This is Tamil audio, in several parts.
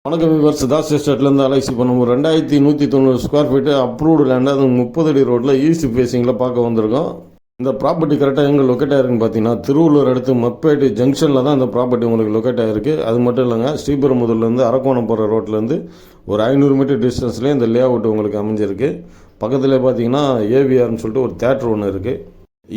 வணக்கம் விவர்ஸ். தாஸ் எஸ்டேட்லேருந்து அலைசி பண்ணும் 2190 ஸ்கொயர் ஃபீட்டு அப்ரூவ்டு லேண்டு, அது 30 அடி ரோட்டில் ஈஸ்ட் ஃபேஸிங்கில் பார்க்க வந்திருக்கோம். இந்த ப்ராப்பர்ட்டி கரெக்டாக எங்கே லொக்கேட் ஆகிருக்குன்னு பார்த்தீங்கன்னா, திருவள்ளூர் அடுத்து மப்பேட்டு ஜங்ஷனில் தான் இந்த ப்ராப்பர்ட்டி உங்களுக்கு லொக்கேட் ஆகிருக்கு. அது மட்டும் இல்லைங்க, ஸ்ரீபெரும்புதூர்லேருந்து அரக்கோணம் போகிற ரோட்லேருந்து ஒரு 500 மீட்டர் டிஸ்டன்ஸ்லேயே இந்த லே அவுட் உங்களுக்கு அமைஞ்சிருக்கு. பக்கத்தில் பார்த்தீங்கன்னா ஏவிஆர்னு சொல்லிட்டு ஒரு தேட்டர் ஒன்று இருக்குது.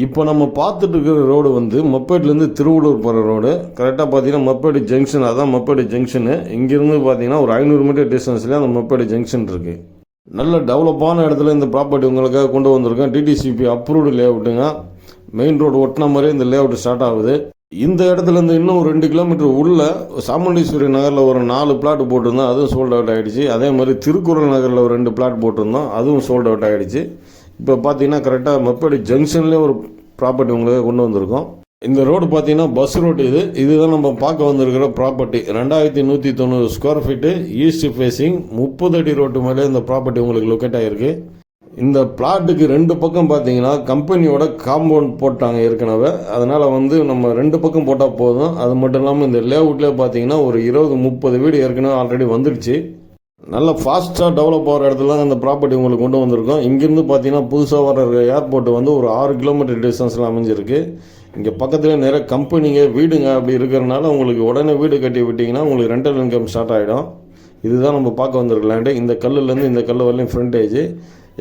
இப்போ நம்ம பார்த்துட்டு இருக்கிற ரோடு வந்து மப்பேட்லேருந்து திருவள்ளூர் போகிற ரோடு. கரெக்டாக பார்த்தீங்கன்னா மப்பேடு ஜங்ஷன், அதான் மப்பேடு ஜங்ஷனு. இங்கேருந்து பார்த்தீங்கன்னா ஒரு 500 மீட்டர் டிஸ்டன்ஸ்லேயே அந்த மப்பேடு ஜங்ஷன் இருக்குது. நல்ல டெவலப்பான இடத்துல இந்த ப்ராப்பர்ட்டி உங்களுக்காக கொண்டு வந்திருக்கோம். டிடிசிபி அப்ரூவ்டு லே அவுட்டுங்க. மெயின் ரோடு ஒட்டின மாதிரியே இந்த லே அவுட் ஸ்டார்ட் ஆகுது. இந்த இடத்துலேருந்து இன்னும் 2 கிலோமீட்டர் உள்ள சாமுண்டீஸ்வரி நகரில் ஒரு 4 பிளாட் போட்டிருந்தோம், அதுவும் சோல்ட் அவுட் ஆகிடுச்சு. அதே மாதிரி திருக்குறள் நகரில் ஒரு 2 பிளாட் போட்டிருந்தோம், அதுவும் சோல்ட் அவுட் ஆகிடுச்சு. இப்போ பார்த்தீங்கன்னா கரெக்டாக மப்பேடு ஜங்ஷன்லேயே ஒரு ப்ராப்பர்ட்டி உங்களுக்கு கொண்டு வந்திருக்கோம். இந்த ரோடு பார்த்தீங்கன்னா பஸ் ரோடு. இதுதான் நம்ம பார்க்க வந்திருக்கிற property. 2190 square feet east facing 30 அடி ரோட்டு மேலே இந்த ப்ராப்பர்ட்டி உங்களுக்கு லொக்கேட் ஆகிருக்கு. இந்த பிளாட்டுக்கு 2 பக்கம் பார்த்தீங்கன்னா கம்பெனியோட காம்பவுண்ட் போட்டாங்க ஏற்கனவே. அதனால் வந்து நம்ம 2 பக்கம் போட்டால் போதும். அது மட்டும் இல்லாமல் இந்த லேஅவுட்லேயே பார்த்தீங்கன்னா ஒரு 20-30 வீடு ஏற்கனவே ஆல்ரெடி வந்துடுச்சு. நல்ல ஃபாஸ்ட்டாக டெவலப் ஆகிற இடத்துல இந்த ப்ராப்பர்ட்டி உங்களுக்கு கொண்டு வந்திருக்கோம். இங்கேருந்து பார்த்தீங்கன்னா புதுசாக வர ஏர்போர்ட் வந்து ஒரு 6 கிலோமீட்டர் டிஸ்டன்ஸில் அமைஞ்சிருக்கு. இங்கே பக்கத்தில் நிறைய கம்பெனிங்க வீடுங்க அப்படி இருக்கிறனால உங்களுக்கு உடனே வீடு கட்டி விட்டிங்கன்னா உங்களுக்கு ரெண்டல் இன்கம் ஸ்டார்ட் ஆகிடும். இதுதான் நம்ம பார்க்க வந்திருக்க லேண்டு. இந்த கல்லுலேருந்து இந்த கல் வரலையும் ஃப்ரண்டேஜ்,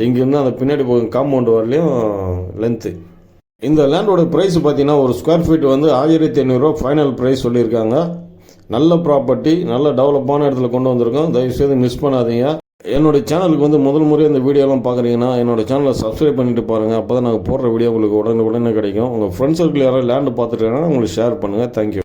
இங்கேருந்து அந்த பின்னாடி போகும் காம்பவுண்டு வரலையும் லென்த்து. இந்த லேண்டோட ப்ரைஸ் பார்த்தீங்கன்னா ஒரு ஸ்கொயர் ஃபீட் வந்து 1500 ஃபைனல் ப்ரைஸ் சொல்லியிருக்காங்க. நல்ல ப்ராப்பர்ட்டி, நல்ல டெவலப்பான இடத்துல கொண்டு வந்திருக்கோம். தயவுசெய்து மிஸ் பண்ணாதீங்க. என்னோடய சேனலுக்கு வந்து முதல் முறையாக இந்த வீடியோலாம் பார்க்குறீங்கன்னா என்னோடய சேனலை சப்ஸ்கிரைப் பண்ணிட்டு பாருங்கள். அப்போ தான் நாங்கள் போடுற வீடியோ உங்களுக்கு உடனே கிடைக்கும். உங்கள் ஃப்ரெண்ட்ஸ் சர்க்கிள் யாராவது லேண்டு பார்த்துட்டு உங்களுக்கு ஷேர் பண்ணுங்கள். தேங்க்யூ.